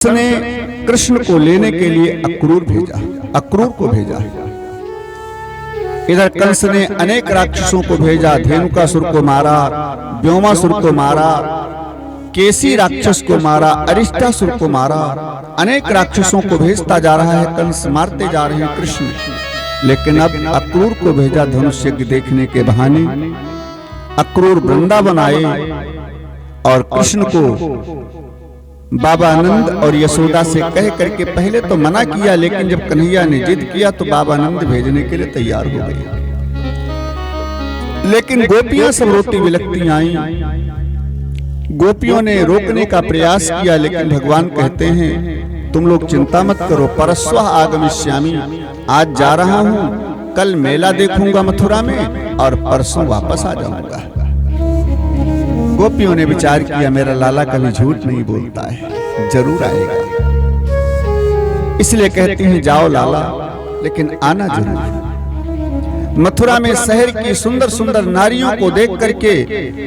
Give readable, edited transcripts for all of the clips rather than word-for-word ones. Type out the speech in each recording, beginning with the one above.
ने कृष्ण को लेने के लिए अक्रूर को भेजा। इधर कंस ने अनेक राक्षसों को भेजा, धेनुकासुर को मारा, व्योमासुर को मारा, केसी राक्षस को मारा, अरिष्टासुर को मारा। अनेक राक्षसों को भेजता जा रहा है कंस, मारते जा रहे हैं कृष्ण। लेकिन अब अक्रूर को भेजा धनुष यज्ञ देखने के बहाने। अक्रूर वृंदावन आए और कृष्ण को बाबा नंद और यशोदा से कह करके पहले तो मना किया, लेकिन जब कन्हैया ने जिद किया तो बाबा नंद भेजने के लिए तैयार हो गए। लेकिन गोपियां सब रोती बिलखती आईं। गोपियों ने रोकने का प्रयास किया, लेकिन भगवान कहते हैं तुम लोग चिंता मत करो, परस्वः आगमिष्यामि, आज जा रहा हूं, कल मेला देखूंगा मथुरा में और परसों वापस आ जाऊंगा। गोपियों ने विचार किया मेरा लाला कभी झूठ नहीं बोलता है, जरूर आएगा। इसलिए कहती हैं जाओ लाला, लेकिन आना जरूर। मथुरा में शहर की सुंदर सुंदर नारियों को देख करके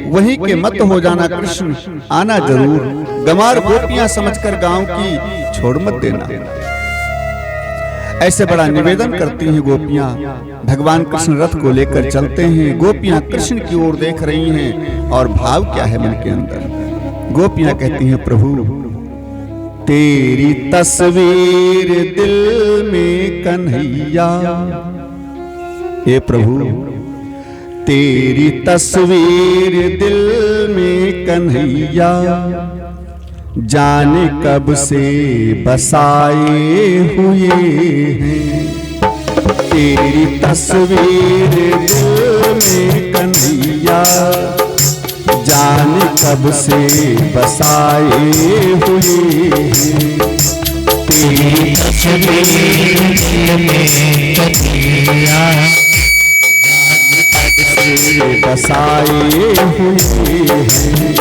वहीं के मत हो जाना कृष्ण, आना जरूर। गंवार गोपियां समझकर गांव की छोड़ मत देना। ऐसे बड़ा निवेदन करती हैं गोपियां। भगवान कृष्ण रथ को लेकर चलते हैं। गोपियां कृष्ण की ओर देख रही हैं और भाव क्या है मन के अंदर। गोपियां कहती हैं प्रभु तेरी तस्वीर दिल में कन्हैया, हे प्रभु तेरी तस्वीर दिल में कन्हैया, जाने कब से बसाए हुए हैं। तेरी तस्वीर दिल में कन्हैया, जाने कब से बसाए हुए हैं। तेरी तस्वीर दिल में कन्हैया, जाने कब से बसाए हुए हैं।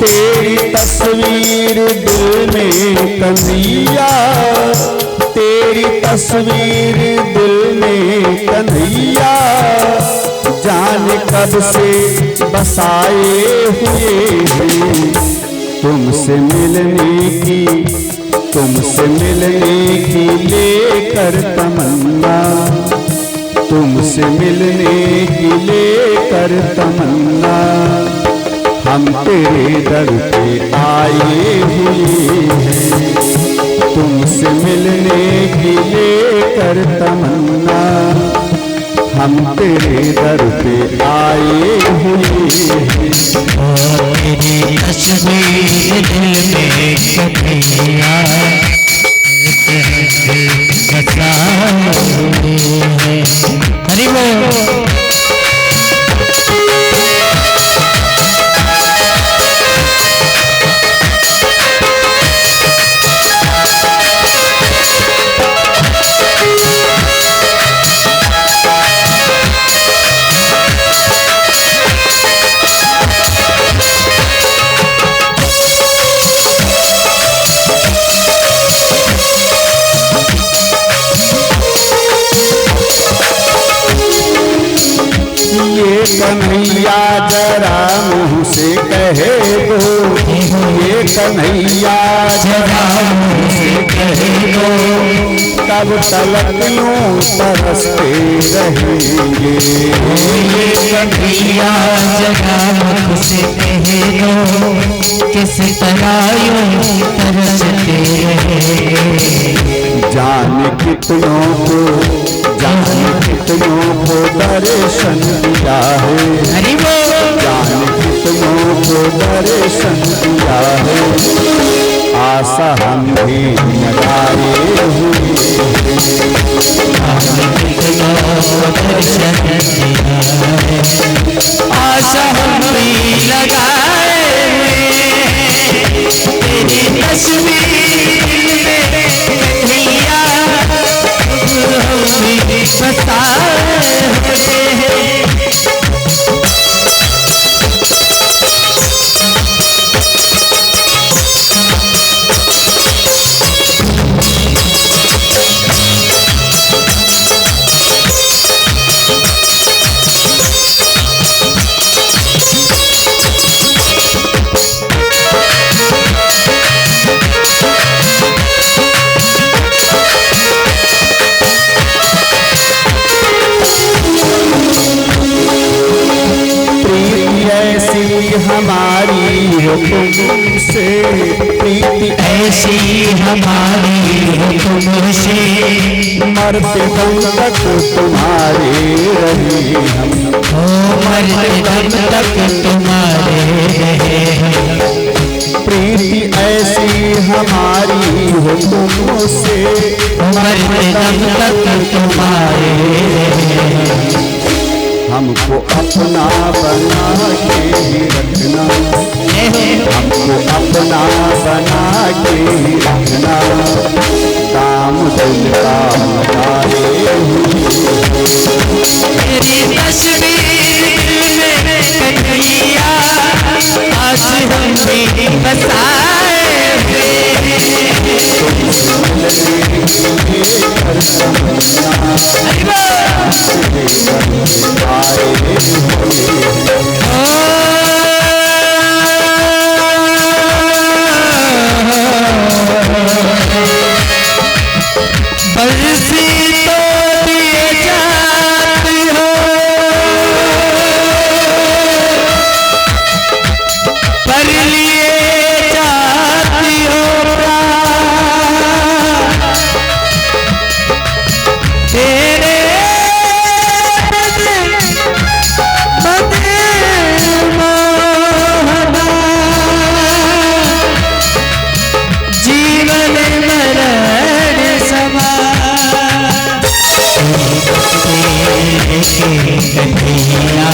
तेरी तस्वीर दिल में कन्हैया, तेरी तस्वीर दिल में कन्हैया, जाने कब से बसाए हुए हैं। तुमसे मिलने की लेकर तमन्ना, तुमसे मिलने की लेकर तमन्ना, हम तेरे दर पे आए हुए हैं। तुमसे मिलने की लेकर तमन्ना, हम तेरे दर पे आए हुए हैं। तेरी तस्वीर दिल में कन्हैया, बसाए हुए हैं। हरि बोल। कन्हैया जरा मुँह से कहे दो, ये कन्हैया जरा मुँह से कहे दो, तब तलक यूं तरसते रहेंगे। ये कन्हैया जरा मुँह से कहे दो, किस तरह यूं तरसते रहेंगे। जाने कितनों को दर्शन दिया है, जाने कितनों को दर्शन दिया है। आशा हम भी लगाए हुए हैं। दर्शन दिया है, आशा हम भी लगाए हुए हैं। तेरी तस्वीर में कन्हैया, हम भी बसाए हुए हैं। हमारी हो तुमसे, प्रीति ऐसी हमारी हो तुमसे, मरते दम तक तुम्हारे रहे हम, मरते दम तक तुम्हारे रहे। प्रीति ऐसी हमारी हो तुमसे, मरते दम तक तुम्हारे रहे। हमको अपना बना के रखना, हमको अपना बना के रखना, दाम दिल का हमारे। तेरी तस्वीर में कन्हैया आज हम भी बसाए बरसी तो दिए जाती हो, पर लिए जाती हो तेरे जीवन मरण समा कन्हैया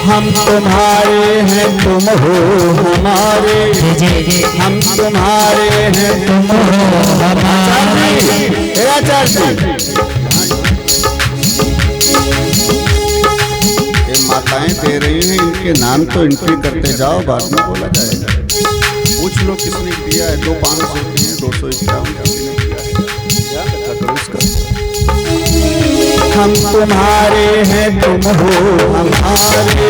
हम तुम्हारे हैं तुम हो हमारे, हम तुम्हारे हैं तुम हो हमारे। आचार्य ये माताएं दे रही हैं, इनके नाम तो एंट्री करते जाओ, बाद में बोला जाएगा। पूछ लो किसने किया है, 2-500 की है, 251 किसी ने किया है, ध्यान रखा करो इसका। हम तुम्हारे हैं तुम हो हमारे,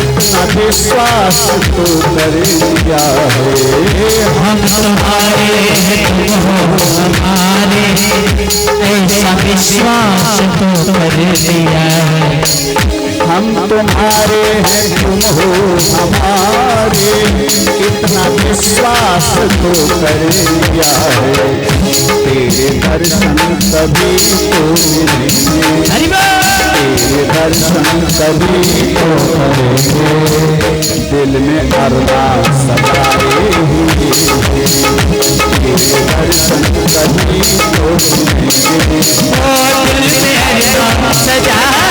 इतना विश्वास तो कर लिया है। हम तुम्हारे हैं तुम हो हमारे, ऐसा विश्वास तो कर लिया है। हम तुम्हारे हैं तुम हो हमारे, इतना विश्वास तो कर लिया है। तेरे दर्शन कभी तो मिलेंगे, तेरे दर्शन कभी तो करेंगे, दिल में अरदास सजाए हुए, तेरे दर्शन कभी तो मिलेंगे, दिल में अरदास सजाए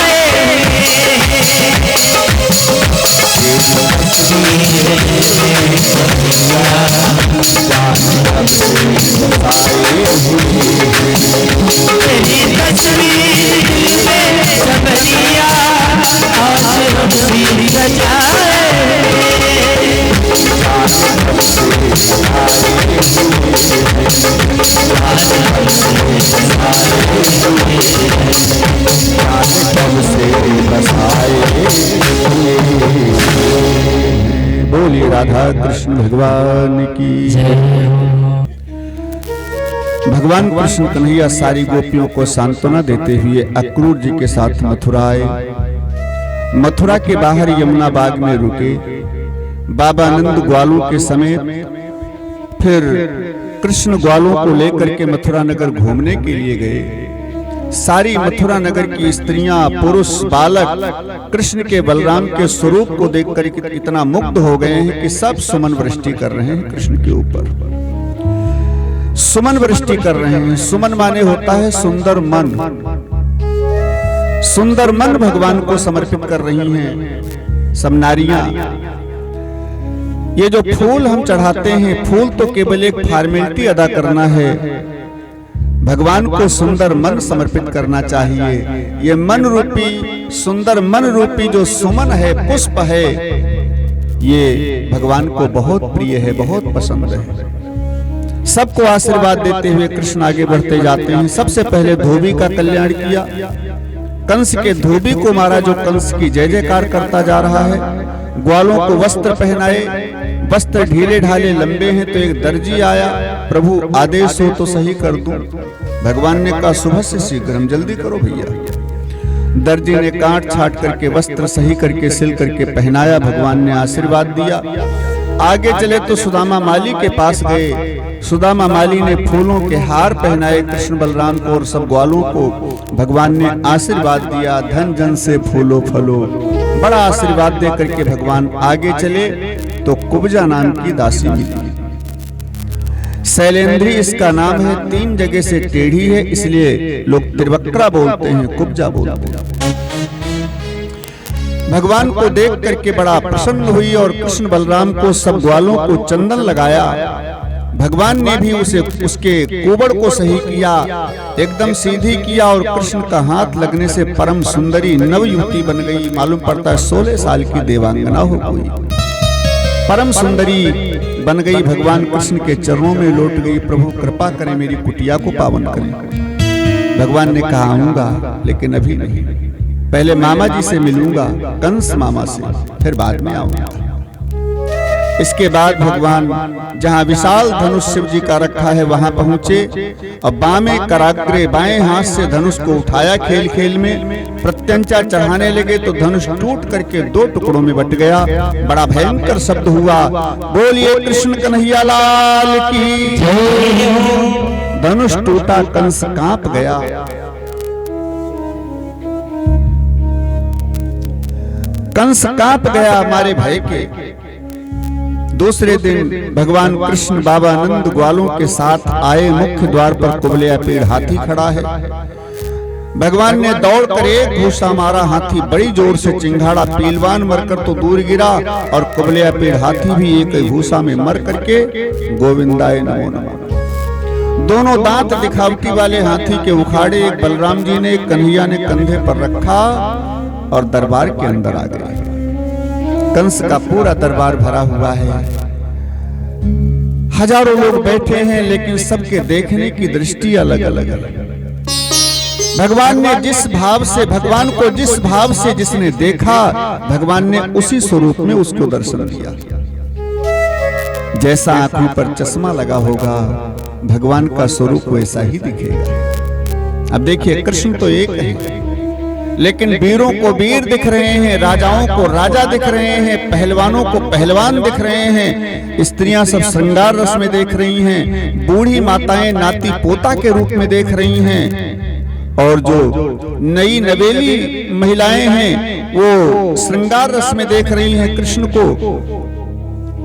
तेरी तस्वीर में सबरिया आज हम भी सजाए। बोलिए राधा कृष्ण भगवान की जय। भगवान कृष्ण कन्हैया सारी गोपियों को सांत्वना देते हुए अक्रूर जी के साथ मथुरा आए। मथुरा के बाहर यमुना बाग में रुके। बाबा नंद ग्वालों के समेत फिर कृष्ण ग्वालों को लेकर के मथुरा नगर घूमने के लिए गए। सारी मथुरा नगर की स्त्रियां, पुरुष, बालक कृष्ण के बलराम के स्वरूप को देखकर इतना मुग्ध हो गए हैं कि सब सुमन वृष्टि कर रहे हैं कृष्ण के ऊपर। सुमन वृष्टि कर रहे हैं। सुमन माने होता है सुंदर मन। सुंदर मन भगवान को समर्पित कर रही हैं सब नारियां। ये जो फूल हम चढ़ाते हैं, फूल तो केवल एक फॉर्मेलिटी अदा करना है, भगवान को सुंदर मन समर्पित करना चाहिए। ये मन रूपी, सुंदर मन रूपी जो सुमन है, पुष्प है, ये भगवान को बहुत प्रिय है, बहुत पसंद है। सबको आशीर्वाद देते हुए कृष्ण आगे बढ़ते जाते हैं। सबसे पहले धोबी का कल्याण किया, कंस के धोबी को मारा जो कंस की जय जयकार करता जा रहा है। ग्वालों को वस्त्र पहनाए, वस्त्र ढीले ढाले लंबे हैं तो एक दर्जी आया, प्रभु आदेश हो तो सही कर दूं। भगवान ने कहा सुबह से शीघ्र, जल्दी करो भैया। दर्जी ने काट छाट करके वस्त्र सही करके सिल करके पहनाया, भगवान ने आशीर्वाद दिया। आगे चले तो सुदामा माली के पास गए। सुदामा माली ने फूलों के हार पहनाए कृष्ण बलराम को और सब ग्वालों को। भगवान ने आशीर्वाद दिया, धन जन से फूलो फलो, बड़ा आशीर्वाद दे करके भगवान आगे चले तो कुब्जा नाम की दासी मिली। शैलेंद्री इसका नाम है, 3 जगह से टेढ़ी है, इसलिए लोग त्रिवक्रा बोलते हैं, कुब्जा बोलते हैं। भगवान को देख करके बड़ा प्रसन्न हुई और कृष्ण बलराम को सब ग्वालों को चंदन लगाया। भगवान ने भी उसके कोबड़ को सही किया, एकदम सीधी किया और कृष्ण का हाथ लगने से परम सुंदरी नवयुवती बन गई। मालूम पड़ता है 16 साल की देवांगना हो गई, परम सुंदरी बन गई। भगवान कृष्ण के चरणों में लौट गई, प्रभु कृपा करें मेरी कुटिया को पावन करें। भगवान ने कहा आऊंगा, लेकिन अभी नहीं, पहले मामा जी से मिलूंगा, कंस मामा से, फिर बाद में आऊंगा। इसके बाद भगवान जहां विशाल धनुष शिव जी का रखा है वहां पहुंचे और बामे कराग्रे, बाएं हाथ से धनुष को उठाया, खेल खेल में प्रत्यंचा चढ़ाने लगे तो धनुष टूट करके 2 टुकड़ों में बट गया। बड़ा भयंकर शब्द हुआ, बोलिए कृष्ण कन्हैया लाल की। धनुष टूटा, कंस कांप गया। कंस कांप गया मारे भय के। दूसरे दिन भगवान कृष्ण बाबा नंद ग्वालों के साथ आए। मुख्य द्वार पर कुबलिया पेड़ हाथी खड़ा है। भगवान ने दौड़ कर एक घूसा मारा, हाथी बड़ी जोर से चिंघाड़ा, पीलवान मरकर तो दूर गिरा और कुबलिया पेड़ हाथी भी एक घूसा में मर करके गोविंदाय नमो नमः। दोनों दांत दिखावटी वाले हाथी के उखाड़े, एक बलराम जी ने, एक कन्हैया ने कंधे पर रखा और दरबार के अंदर आ गए। कंस का पूरा दरबार भरा हुआ है, हजारों लोग बैठे हैं, लेकिन सबके देखने की दृष्टि अलग अलग है। भगवान ने जिस भाव से, भगवान को जिस भाव से जिसने देखा, भगवान ने उसी स्वरूप में उसको दर्शन दिया। जैसा आंखों पर चश्मा लगा होगा, भगवान का स्वरूप वैसा ही दिखेगा। अब देखिए, कृष्ण तो एक है, लेकिन वीरों को वीर दिख रहे हैं, राजाओं को राजा दिख रहे हैं, पहलवानों को पहलवान दिख रहे हैं, स्त्रियां सब श्रृंगार रस में देख रही हैं, बूढ़ी माताएं नाती पोता के रूप में देख रही हैं, और जो नई नवेली महिलाएं हैं वो श्रृंगार रस में देख रही हैं कृष्ण को।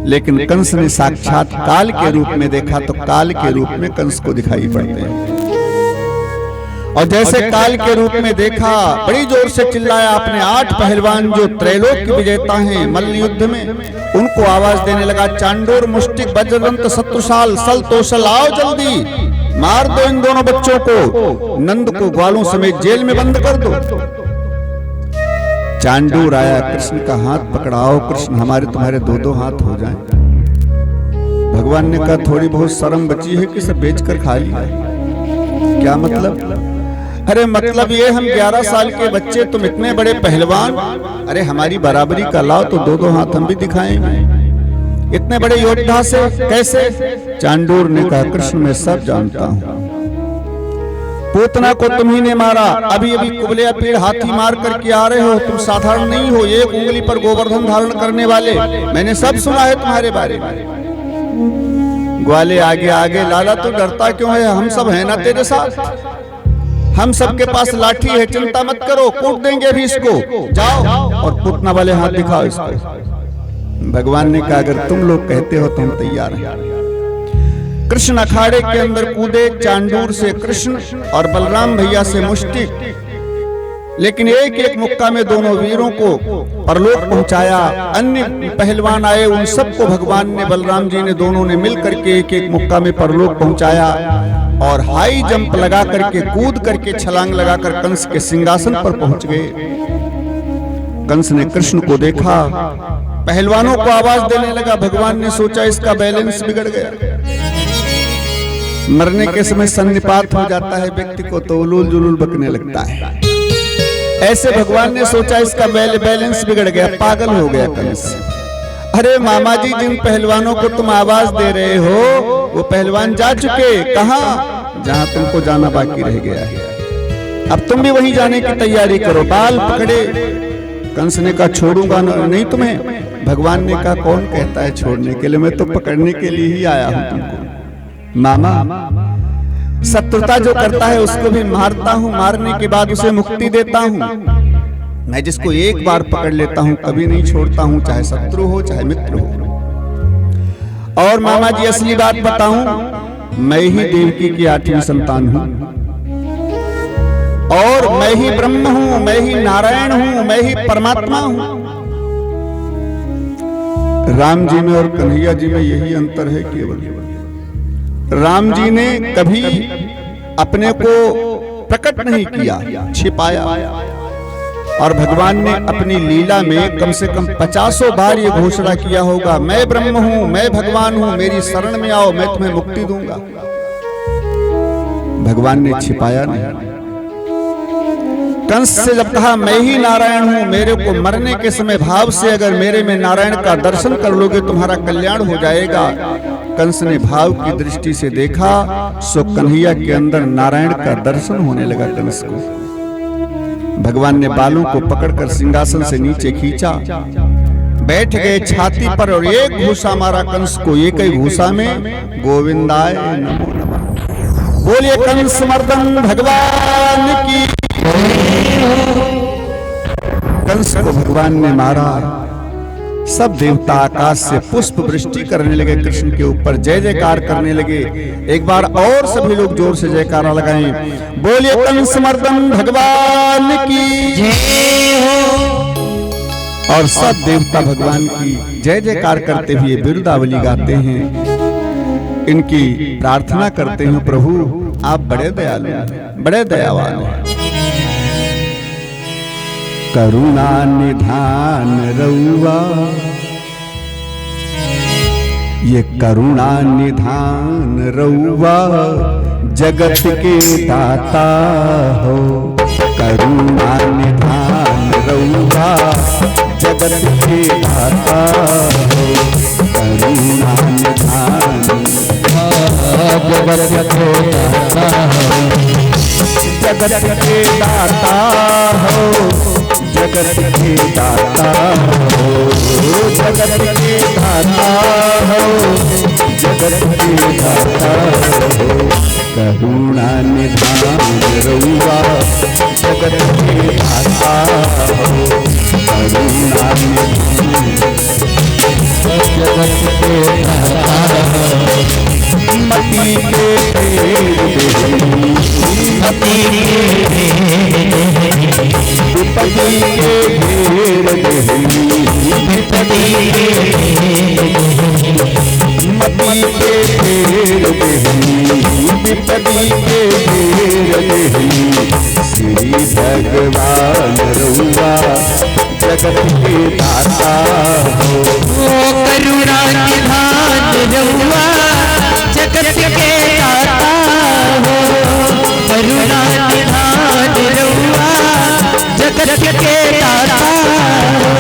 लेकिन कंस ने साक्षात काल के रूप में देखा, तो काल के रूप में कंस को दिखाई पड़ते हैं। और जैसे काल के रूप में देखा, बड़ी जोर से चिल्लाया। अपने 8 पहलवान जो त्रैलोक के विजेता हैं मल्ल युद्ध में, उनको आवाज देने लगा, चांडूर, मुष्टिक, वज्रदंत, शत्रुशाल, सल तोषल, आओ जल्दी मार दो इन दोनों बच्चों को, नंद को ग्वालों समेत जेल में बंद कर दो। चांडूर आया, कृष्ण का हाथ पकड़ाओ, कृष्ण हमारे तुम्हारे 2-2 हाथ हो जाएं। भगवान ने कहा थोड़ी बहुत शर्म बची है कि सब बेच कर खा लिया। क्या मतलब? अरे मतलब ये हम 11 साल के बच्चे, तुम इतने बड़े पहलवान, अरे हमारी बराबरी का लाओ तो 2-2 हाथ हम भी दिखाएंगे। इतने बड़े योद्धा से कैसे? चांडूर ने कहा कृष्ण मैं सब जानता हूं, पूतना को तुम्ही ने मारा, अभी अभी कुबलिया पेड़ हाथी मार करके आ रहे हो, तुम साधारण नहीं हो, एक उंगली पर गोवर्धन धारण करने वाले, मैंने सब सुना है तुम्हारे बारे में। ग्वाले आगे आगे, लाला तो डरता क्यों है, हम सब है ना तेरे साथ, हम सबके पास लाठी है, चिंता मत करो, कूट देंगे अभी इसको, जाओ और पूतना वाले हाथ दिखाओ इसको। भगवान ने कहा अगर तुम लोग कहते हो तो हम तैयार हैं। कृष्ण अखाड़े के अंदर कूदे, चांडूर से कृष्ण और बलराम भैया से मुष्टिक, लेकिन एक एक मुक्का में दोनों वीरों को परलोक पहुंचाया। अन्य पहलवान आए, उन सबको भगवान ने, बलराम जी ने, दोनों ने मिल करके एक एक मुक्का में परलोक पहुंचाया और हाई जंप लगा करके, कूद करके, छलांग लगाकर कंस के सिंहासन पर पहुंच गए। कंस ने कृष्ण को देखा, पहलवानों को आवाज देने लगा। भगवान ने सोचा इसका बैलेंस बिगड़ गया। मरने के समय सन्निपात हो जाता है व्यक्ति को तो उलूल जुलूल बकने लगता है। ऐसे भगवान ने सोचा इसका बैलेंस बिगड़ गया, पागल हो गया कंस। अरे मामा जी, जिन पहलवानों को तुम आवाज दे रहे हो वो पहलवान जा चुके। कहां? जहां तुमको जाना बाकी रह गया है। अब तुम भी वहीं जाने की तैयारी करो। बाल पकड़े। कंस ने कहा छोड़ूंगा नहीं तुम्हें। भगवान ने कहा कौन कहता है छोड़ने के लिए, मैं तो पकड़ने के लिए ही आया हूं तुमको। मामा, शत्रुता जो करता है उसको भी मारता हूं, मारने के बाद उसे मुक्ति देता हूं। मैं जिसको एक बार पकड़ लेता हूं कभी नहीं छोड़ता हूं, चाहे शत्रु हो चाहे मित्र हो। और मामा जी असली बात बताऊं, मैं ही देवकी की 8वीं संतान हूं और मैं ही ब्रह्म हूं, मैं ही नारायण हूं, मैं ही परमात्मा हूं। राम जी में और कन्हैया जी में यही अंतर है केवल। राम जी ने कभी अपने को प्रकट नहीं किया, छिपाया। और भगवान ने अपनी लीला में कम से कम 50 बार ये घोषणा किया होगा, मैं ब्रह्म हूं, मैं भगवान हूं, मेरी शरण में आओ, मैं तुम्हें मुक्ति दूंगा। भगवान ने छिपाया नहीं। कंस से जब कहा मैं ही नारायण हूं, मेरे को मरने के समय भाव से अगर मेरे में नारायण का दर्शन कर लोगे तुम्हारा कल्याण हो जाएगा। कंस ने भाव की दृष्टि से देखा, सो कन्हैया के अंदर नारायण का दर्शन होने लगा कंस को। भगवान ने बालों को पकड़कर सिंहासन से नीचे खींचा, बैठ गए छाती पर और एक घूसा मारा कंस को। एक ही घूसा में गोविंदाय नमो नमः। बोलिए कंस मर्दन भगवान की। कंस को भगवान ने मारा। सब देवता आकाश से पुष्प वृष्टि करने लगे कृष्ण के ऊपर, जय जयकार करने लगे। एक बार और सभी लोग जोर से जयकारा लगाएं। बोलिए कंस मर्दन भगवान की जय हो। और सब देवता भगवान की जय जयकार करते हुए बिरुदावली गाते हैं, इनकी प्रार्थना करते हैं। प्रभु आप बड़े दयालु हैं, बड़े दयावान हैं। करुणा निधान रउआ, ये करुणा निधान रउआ जगत के दाता हो। करुणा निधान रउआ जगत के दाता हो। करुणा निधान जगत के दाता हो। जगत के दाता हो, जगत के दाता हो, जगत के दाता हो, जगत के दाता हो। करुणा निधान रउआ जगत के दाता हो। करुणा निधान जगत के दाता हो। मती के मती विपत्ति के घेर देही, विपत्ति मती के घेर देही, विपत्ति के घेर देही। श्री भगवान रउआ जगत के दाता हो। करुणा निधान रउआ जगत के दाता हो। करुणा निधान रउआ जगत के दाता हो।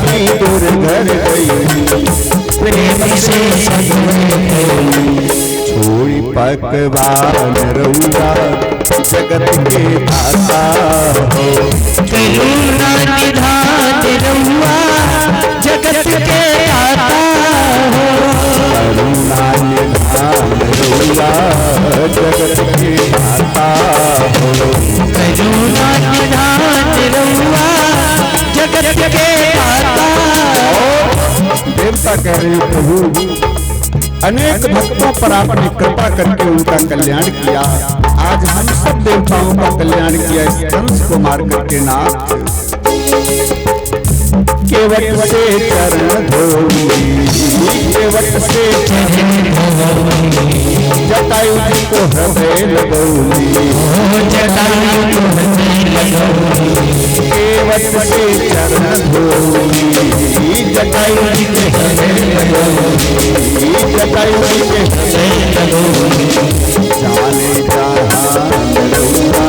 की दूर घर गई, प्रेम से छोड़ी पकवान रउआ जगत के दाता हो। करुणा निधान रउआ जगत के दाता हो। करुणा निधान रउआ जगत के दाता हो। करुणा निधान रउआ जगत के दाता हो। देवता कह रहे हैं प्रभु अनेक भक्तों पर आपने कृपा करके उनका कल्याण किया। आज हम सब देवताओं का कल्याण किया इस कंस को मार करके नाथ। केवट से चरण धोई, केवट से जटायु जी को हृदय लगौली, जटायु को हृदय लगौली। केवट से चरण धोई, जटायु जी के हृदय लगौली, जटायु जी के हृदय लगौली। जाने जहान रउआ,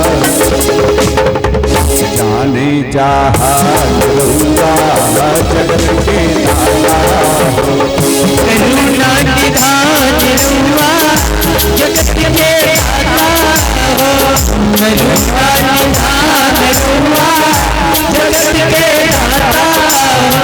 जाने जहान रउआ जगत के दाता हो। करुणा निधान रउआ जगत के दाता हो। करुणा निधान रउआ जगत के दाता हो।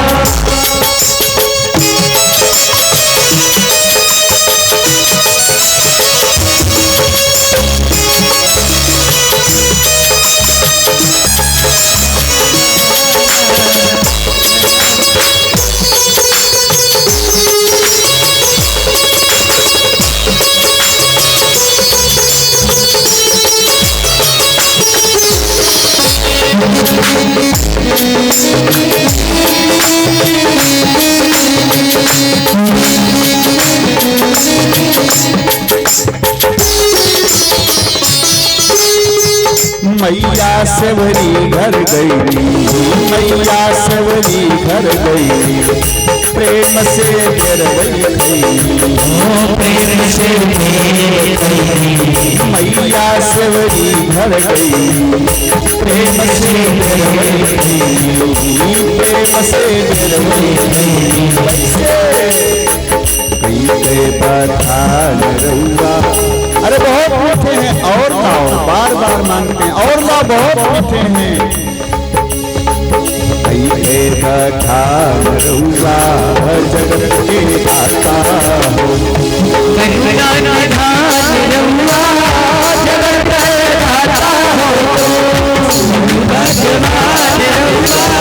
मैया सेवरी घर गई, मैया सेवरी घर गई, प्रेम से गिरवई प्रेम से मैया सेवरी घर गई, प्रेम से गिरवई, प्रेम से गिरवई। कैसे बधान रउआ, अरे बहुत मीठे हैं और लाओ, बार बार मांगते हैं और लाओ, बहुत मीठे हैं। कैसे बधान रउआ जगत के दाता हो। करुणा निधान रउआ जगत के दाता हो। भगवान रउआ